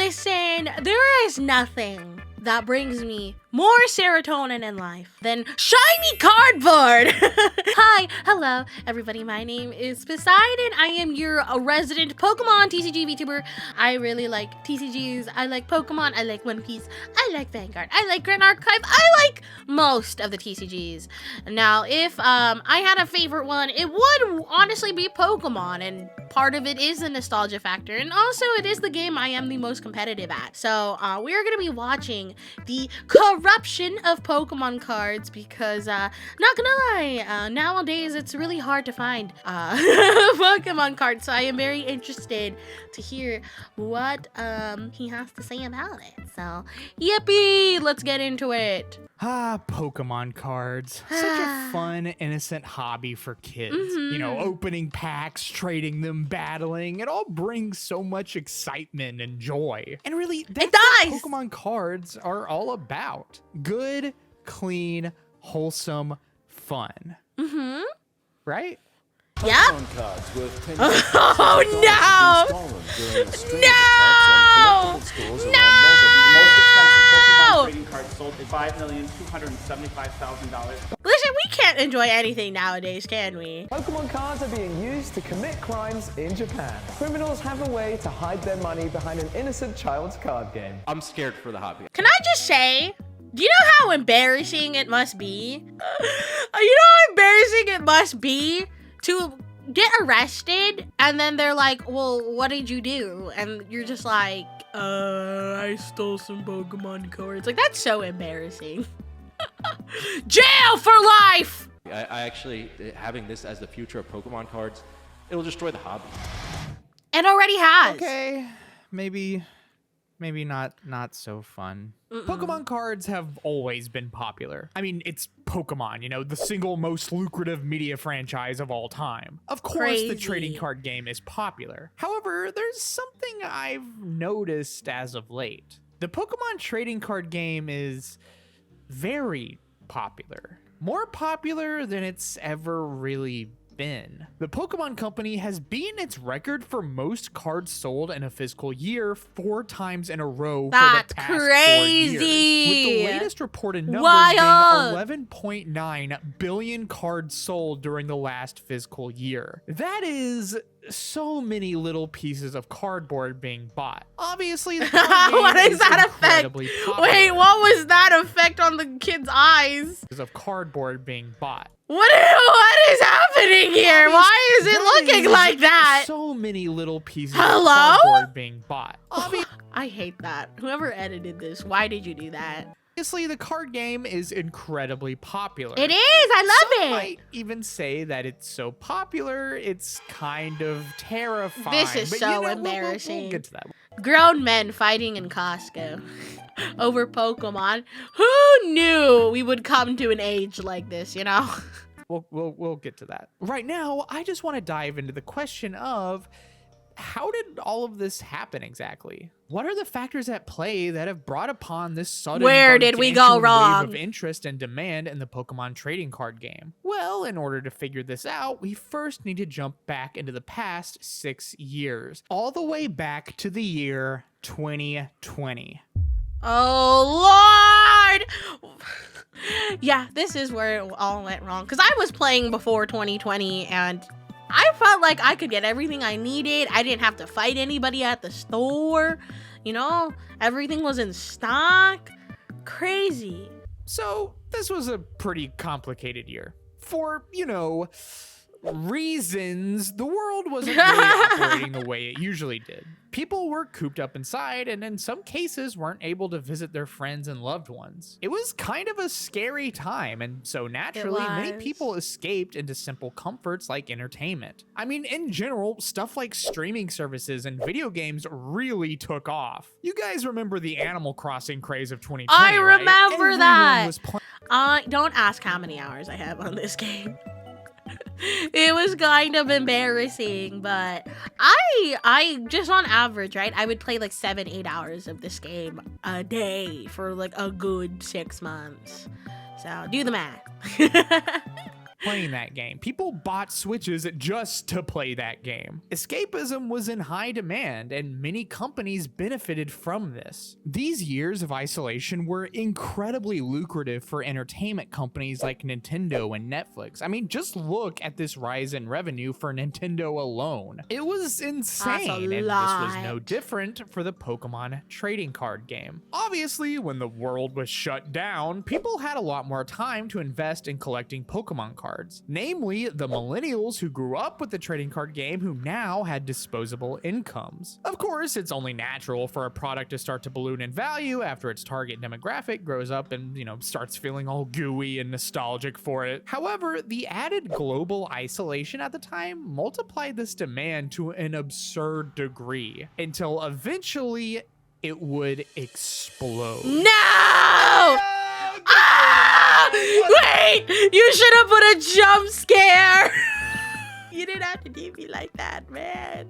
Listen, there is nothing that brings me more serotonin in life than shiny cardboard. Hi, hello, everybody. My name is Poseidon. I am your resident Pokemon TCG VTuber. I really like TCGs. I like Pokemon. I like One Piece. I like Vanguard. I like Grand Archive. I like most of the TCGs. Now, if I had a favorite one, it would honestly be Pokemon, and part of it is the nostalgia factor, and also it is the game I am the most competitive at. So we are going to be watching the corruption of Pokemon cards because, not gonna lie, nowadays it's really hard to find Pokemon cards, so I am very interested to hear what he has to say about it. So, yippee! Let's get into it. Pokemon cards. Such a fun, innocent hobby for kids. You know, opening packs, trading them, battling. It all brings so much excitement and joy. And really, that's what Pokemon cards are all about. Good, clean, wholesome fun. Right? Yep. Oh no! No! Trading cards sold at $5,275,000. Listen, we can't enjoy anything nowadays, can we? Pokemon cards are being used to commit crimes in Japan. Criminals have a way to hide their money behind an innocent child's card game. I'm scared for the hobby. Can I just say, do you know how embarrassing it must be? You know how embarrassing it must be to get arrested and then they're like, well, what did you do? And you're just like, I stole some Pokemon cards. Like, that's so embarrassing. Jail for life! I actually, having this as the future of Pokemon cards, it'll destroy the hobby. It already has. Okay, maybe not so fun. Pokemon cards have always been popular. I mean, it's Pokemon, you know, the single most lucrative media franchise of all time. Of course, the trading card game is popular. However, there's something I've noticed as of late. The Pokemon trading card game is very popular. More popular than it's ever really been. The Pokemon Company has beaten its record for most cards sold in a fiscal year 4 times in a row for the past 4 years. With the latest reported numbers being 11.9 billion cards sold during the last fiscal year. That is so many little pieces of cardboard being bought. Obviously, the card game what is that effect? Popular. Wait, what was that effect on the kid's eyes? Of cardboard being bought. What is happening here? Why is it looking like that? So many little pieces of cardboard being bought. I hate that. Whoever edited this, why did you do that? Obviously, the card game is incredibly popular. It is. I love Some it. might even say that it's so popular, it's kind of terrifying. This is but, so you know, embarrassing. We'll get to that. Grown men fighting in Costco over Pokemon. Who knew we would come to an age like this, you know? We'll get to that. Right now, I just want to dive into the question of how did all of this happen exactly? What are the factors at play that have brought upon this sudden Where did we go wrong? wave of interest and demand in the Pokemon trading card game? Well, in order to figure this out, we first need to jump back into the past 6 years, all the way back to the year 2020. Oh, Lord! Yeah, this is where it all went wrong. Because I was playing before 2020, and I felt like I could get everything I needed. I didn't have to fight anybody at the store. You know, everything was in stock. Crazy. So this was a pretty complicated year. For, you know, reasons, the world wasn't really operating the way it usually did. People were cooped up inside and in some cases weren't able to visit their friends and loved ones. It was kind of a scary time, and so naturally many people escaped into simple comforts like entertainment. I mean, in general, stuff like streaming services and video games really took off. You guys remember the Animal Crossing craze of 2020, I remember right? that. Don't ask how many hours I have on this game. It was kind of embarrassing, but I just on average, right, I would play like 7-8 hours of this game a day for like a good 6 months. So do the math. playing that game. People bought Switches just to play that game. Escapism was in high demand, and many companies benefited from this. These years of isolation were incredibly lucrative for entertainment companies like Nintendo and Netflix. I mean, just look at this rise in revenue for Nintendo alone. It was insane, and this was no different for the Pokemon trading card game. Obviously, when the world was shut down, people had a lot more time to invest in collecting Pokemon cards, namely the millennials who grew up with the trading card game who now had disposable incomes. Of course, it's only natural for a product to start to balloon in value after its target demographic grows up and, starts feeling all gooey and nostalgic for it. However, the added global isolation at the time multiplied this demand to an absurd degree until eventually it would explode. No! Ah! Wait! You should have put a jump scare! You didn't have to do me like that, man.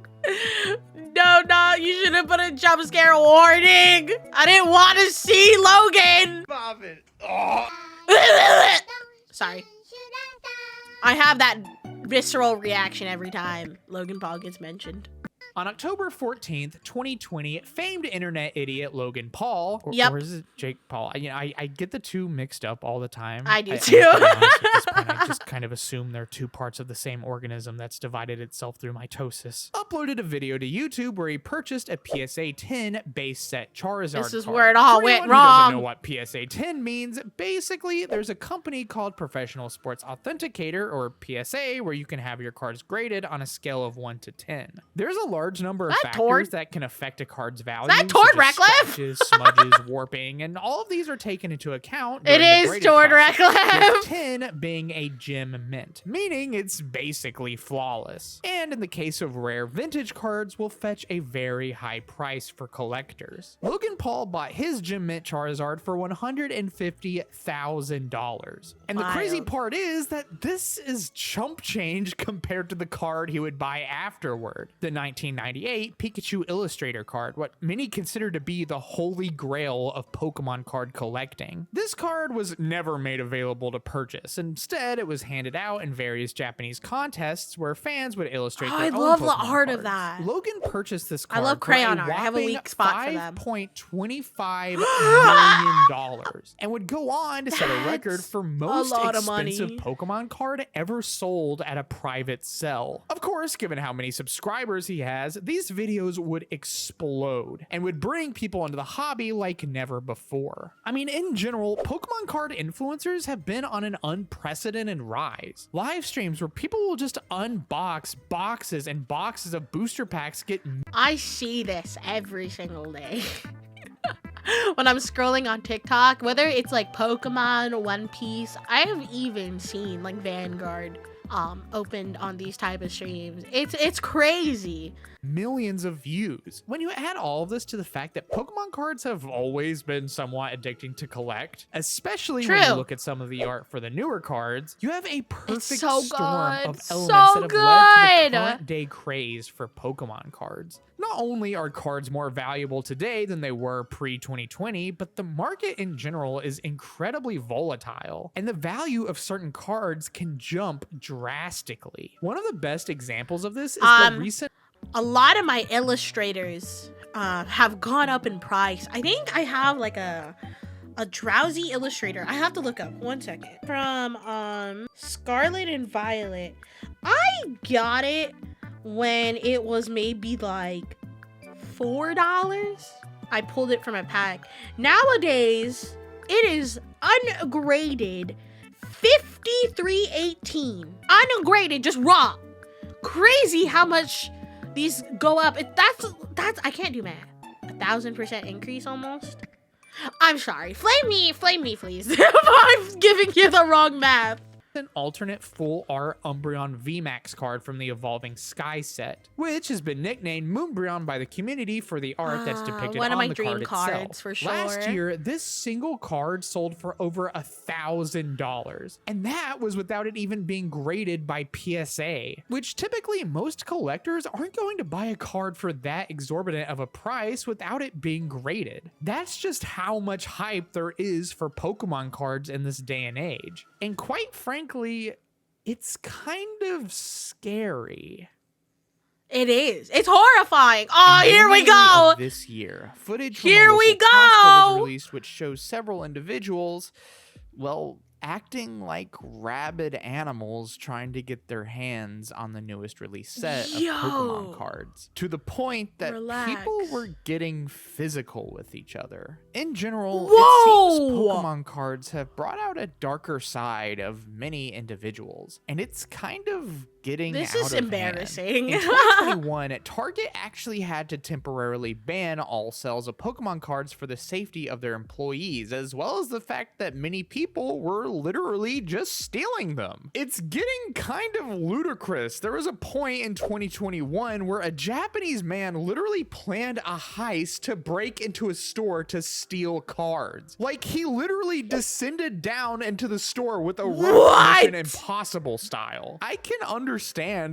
No, you should have put a jump scare warning. I didn't want to see Logan. Stop it. Oh. Sorry. I have that visceral reaction every time Logan Paul gets mentioned. On October 14th, 2020, famed internet idiot Logan Paul, or is it Jake Paul? I get the two mixed up all the time. I do too. I just kind of assume they're two parts of the same organism that's divided itself through mitosis. Uploaded a video to YouTube where he purchased a PSA 10 base set Charizard This is card. where it all For went anyone who doesn't know wrong. what PSA 10 means, basically there's a company called Professional Sports Authenticator, or PSA, where you can have your cards graded on a scale of 1 to 10. There's a large number of factors that can affect a card's value. Is that Tord such as Reckless? Scratches, smudges, warping, and all of these are taken into account. It is Tord Reckless. With 10 being a gem mint, meaning it's basically flawless. And in the case of rare vintage cards, will fetch a very high price for collectors. Logan Paul bought his gem mint Charizard for $150,000. And the crazy part is that this is chump change compared to the card he would buy afterward. The 1998 Pikachu Illustrator card, what many consider to be the holy grail of Pokemon card collecting. This card was never made available to purchase. Instead, it was handed out in various Japanese contests where fans would illustrate their own I love Pokemon the art cards. of that. Logan purchased this card. I love crayon art. I have a whopping weak spot for them. $5.25 million, and would go on to set a record for most lot of expensive money. Pokemon card ever sold at a private sell. Of course, given how many subscribers he has, these videos would explode and would bring people into the hobby like never before. I mean, in general, Pokemon card influencers have been on an unprecedented rise. Live streams where people will just unbox boxes and boxes of booster packs get... I see this every single day. When I'm scrolling on TikTok, whether it's like Pokemon, One Piece, I have even seen like Vanguard opened on these type of streams. It's crazy. Millions of views. When you add all of this to the fact that Pokemon cards have always been somewhat addicting to collect, especially when you look at some of the art for the newer cards, you have a perfect storm of elements that have led to the current day craze for Pokemon cards. Not only are cards more valuable today than they were pre-2020, but the market in general is incredibly volatile, and the value of certain cards can jump drastically. One of the best examples of this is the recent... A lot of my illustrators have gone up in price. I think I have like a Drowsy illustrator. I have to look up 1 second. From Scarlet and Violet. I got it when it was maybe like $4. I pulled it from a pack. Nowadays, it is ungraded $53.18. Ungraded, just raw. Crazy how much these go up. That's I can't do math. 1,000% increase almost. I'm sorry. Flame me, please. If I'm giving you the wrong math. An alternate full art Umbreon VMAX card from the Evolving Sky set, which has been nicknamed Moonbreon by the community for the art that's depicted one of on my the dream card cards itself. for sure. Last year, this single card sold for over $1,000, and that was without it even being graded by PSA, which typically most collectors aren't going to buy a card for that exorbitant of a price without it being graded. That's just how much hype there is for Pokemon cards in this day and age. And quite frankly, it's kind of scary. It is. It's horrifying. Oh, In here we May go. of This year, footage from Here a we local Costco was go. released, which shows several individuals, well, acting like rabid animals trying to get their hands on the newest release set of Pokemon cards, to the point that people were getting physical with each other. In general, it seems Pokemon cards have brought out a darker side of many individuals, and it's kind of getting This out is of embarrassing. hand. In 2021, Target actually had to temporarily ban all sales of Pokemon cards for the safety of their employees, as well as the fact that many people were literally just stealing them. It's getting kind of ludicrous. There was a point in 2021 where a Japanese man literally planned a heist to break into a store to steal cards. Like, he literally descended down into the store with a Mission Impossible style. I can understand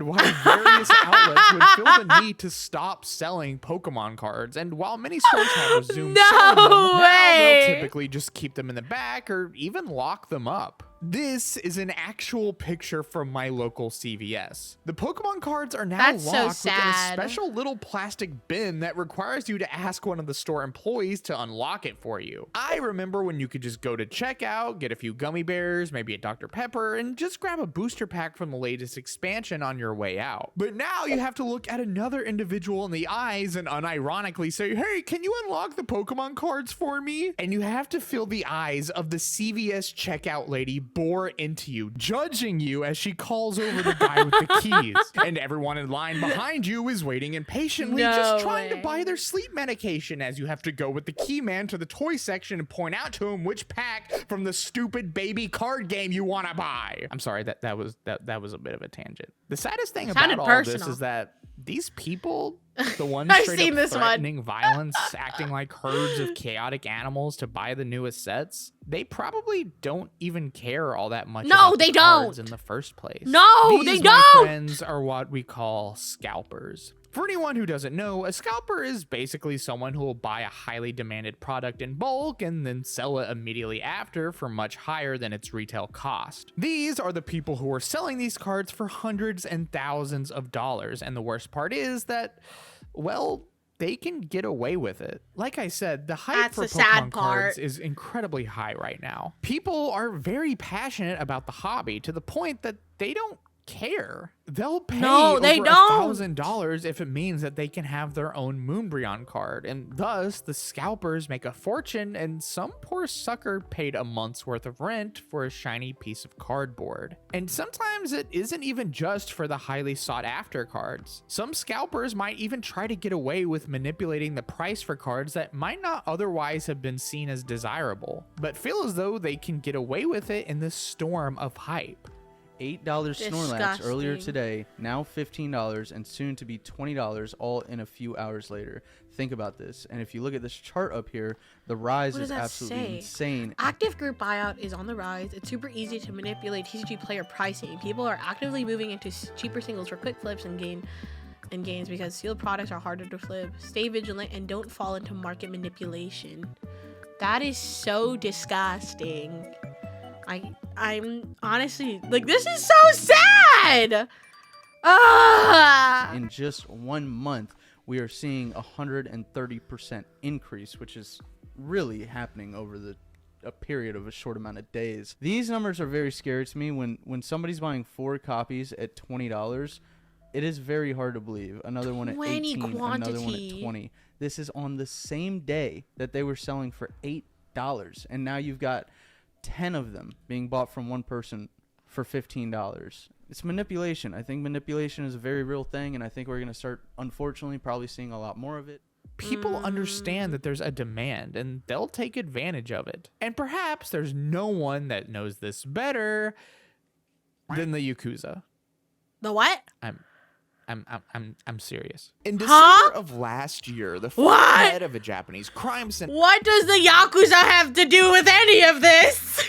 why various outlets would feel the need to stop selling Pokemon cards, and while many stores have resumed selling them, now they'll typically just keep them in the back or even lock them up. This is an actual picture from my local CVS. The Pokemon cards are now locked within a special little plastic bin that requires you to ask one of the store employees to unlock it for you. I remember when you could just go to checkout, get a few gummy bears, maybe a Dr. Pepper, and just grab a booster pack from the latest expansion on your way out. But now you have to look at another individual in the eyes and unironically say, "Hey, can you unlock the Pokemon cards for me?" And you have to feel the eyes of the CVS checkout lady bore into you, judging you as she calls over the guy with the keys. And everyone in line behind you is waiting impatiently, just trying to buy their sleep medication, as you have to go with the key man to the toy section and point out to him which pack from the stupid baby card game you want to buy. I'm sorry, that was a bit of a tangent. The saddest thing about all this is that these people, the ones straight up threatening violence, acting like herds of chaotic animals to buy the newest sets, they probably don't even care all that much about the cards in the first place. These, my friends, are what we call scalpers. For anyone who doesn't know, a scalper is basically someone who will buy a highly demanded product in bulk and then sell it immediately after for much higher than its retail cost. These are the people who are selling these cards for hundreds and thousands of dollars, and the worst part is that, well, they can get away with it. Like I said, the hype for Pokemon cards is incredibly high right now. People are very passionate about the hobby to the point that they don't care. They'll pay over $1,000 if it means that they can have their own Moonbryon card, and thus the scalpers make a fortune, and some poor sucker paid a month's worth of rent for a shiny piece of cardboard. And sometimes it isn't even just for the highly sought after cards. Some scalpers might even try to get away with manipulating the price for cards that might not otherwise have been seen as desirable, but feel as though they can get away with it in this storm of hype. $8 Snorlax earlier today, now $15 and soon to be $20, all in a few hours later. Think about this. And if you look at this chart up here, the rise is absolutely insane. Active group buyout is on the rise. It's super easy to manipulate TCG player pricing. People are actively moving into cheaper singles for quick flips and games because sealed products are harder to flip. Stay vigilant and don't fall into market manipulation. That is so disgusting. I'm honestly, like, this is so sad. In just 1 month, we are seeing 130% increase, which is really happening over a period of a short amount of days. These numbers are very scary to me. When somebody's buying 4 copies at $20, it is very hard to believe. Another one at 18, another one at 20. This is on the same day that they were selling for $8, and now you've got 10 of them being bought from one person for $15. It's manipulation. I think manipulation is a very real thing, and I think we're going to start, unfortunately, probably seeing a lot more of it. People understand that there's a demand, and they'll take advantage of it. And perhaps there's no one that knows this better than the Yakuza. The what? I'm serious. In December of last year, the head of a Japanese crime syndicate. What does the Yakuza have to do with any of this?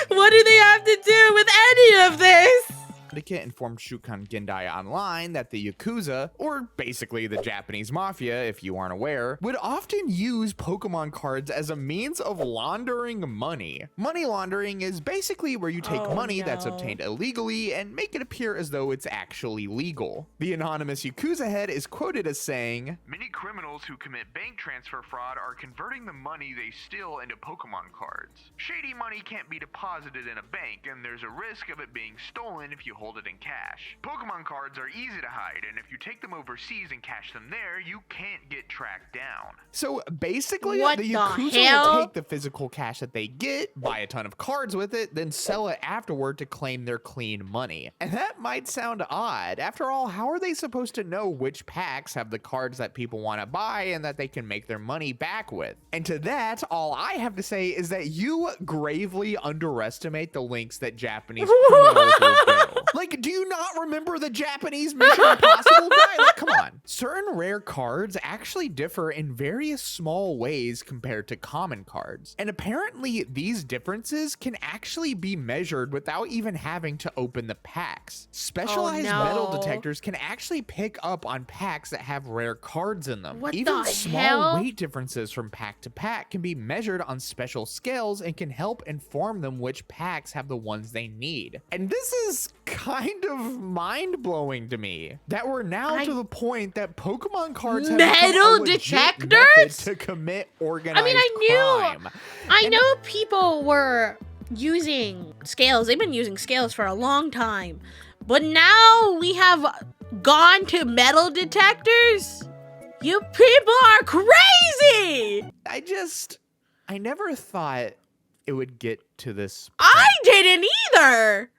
What do they have to do with any of this? Syndicate informed Shukan Gendai Online that the Yakuza, or basically the Japanese mafia if you aren't aware, would often use Pokemon cards as a means of laundering money. Money laundering is basically where you take money that's obtained illegally and make it appear as though it's actually legal. The anonymous Yakuza head is quoted as saying, "Many criminals who commit bank transfer fraud are converting the money they steal into Pokemon cards. Shady money can't be deposited in a bank, and there's a risk of it being stolen if you hold it in cash. Pokemon cards are easy to hide, and if you take them overseas and cash them there, you can't get tracked down." So basically, What the the Yakuza hell? will take the physical cash that they get, buy a ton of cards with it, then sell it afterward to claim their clean money. And that might sound odd. After all, how are they supposed to know which packs have the cards that people want to buy and that they can make their money back with? And to that, all I have to say is that you gravely underestimate the lengths that Japanese criminals will go. Like, do you not remember the Japanese Mission Impossible guy? Like, come on. Certain rare cards actually differ in various small ways compared to common cards. And apparently these differences can actually be measured without even having to open the packs. Specialized metal detectors can actually pick up on packs that have rare cards in them. What Even the small hell? weight differences from pack to pack can be measured on special scales and can help inform them which packs have the ones they need. And this is kind of mind-blowing to me that we're now to the point that Pokemon cards have become Metal a legit method detectors? to commit organized I crime. know people were using scales. They've been using scales for a long time. But now we have gone to metal detectors? You people are crazy! I never thought it would get to this I didn't either!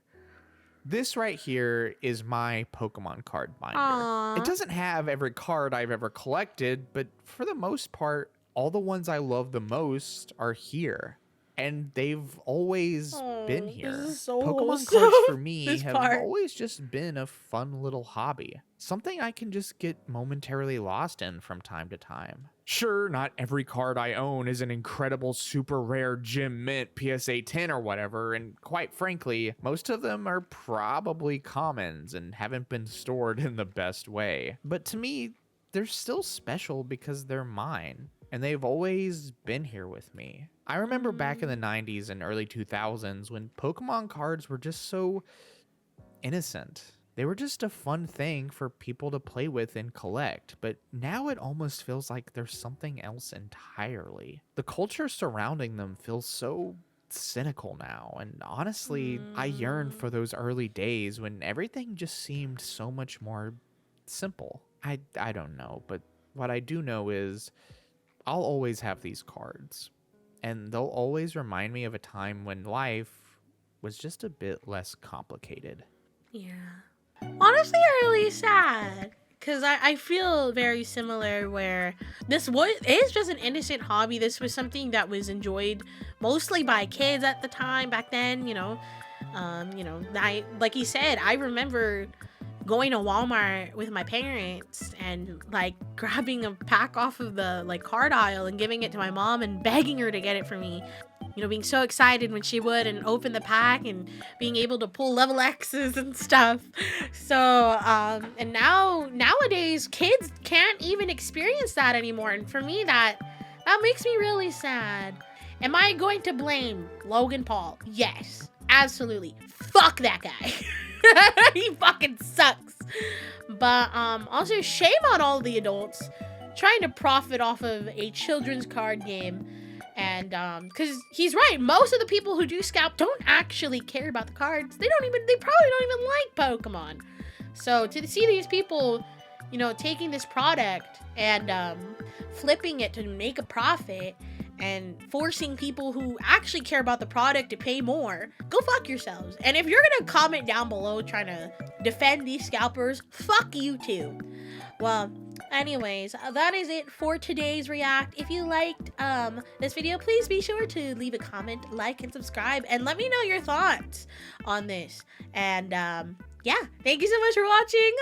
This right here is my Pokemon card binder. Aww. It doesn't have every card I've ever collected, but for the most part, all the ones I love the most are here. And they've always been here. This is so Pokemon wholesome. cards for me This have part. always just been a fun little hobby. Something I can just get momentarily lost in from time to time. Sure, not every card I own is an incredible super rare gem mint PSA 10 or whatever, and quite frankly, most of them are probably commons and haven't been stored in the best way. But to me, they're still special because they're mine, and they've always been here with me. I remember back in the 90s and early 2000s when Pokemon cards were just so innocent. They were just a fun thing for people to play with and collect, but now it almost feels like there's something else entirely. The culture surrounding them feels so cynical now, and honestly, I yearn for those early days when everything just seemed so much more simple. I don't know, but what I do know is I'll always have these cards, and they'll always remind me of a time when life was just a bit less complicated. Yeah. Honestly, I'm really sad. Because I feel very similar where this is just an innocent hobby. This was something that was enjoyed mostly by kids at the time, back then, like you said, I remember going to Walmart with my parents and like grabbing a pack off of the like card aisle and giving it to my mom and begging her to get it for me. Being so excited when she would and open the pack and being able to pull level X's and stuff. So, and nowadays kids can't even experience that anymore. And for me, that makes me really sad. Am I going to blame Logan Paul? Yes, absolutely. Fuck that guy. He fucking sucks. But also shame on all the adults trying to profit off of a children's card game. And because he's right, most of the people who do scalp don't actually care about the cards. They probably don't even like Pokemon. So to see these people, taking this product and flipping it to make a profit and forcing people who actually care about the product to pay more, go fuck yourselves. And if you're gonna comment down below trying to defend these scalpers, fuck you too. Well, anyways, that is it for today's react. If you liked this video, please be sure to leave a comment, like, and subscribe, and let me know your thoughts on this. And yeah, thank you so much for watching.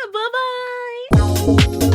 Bye-bye.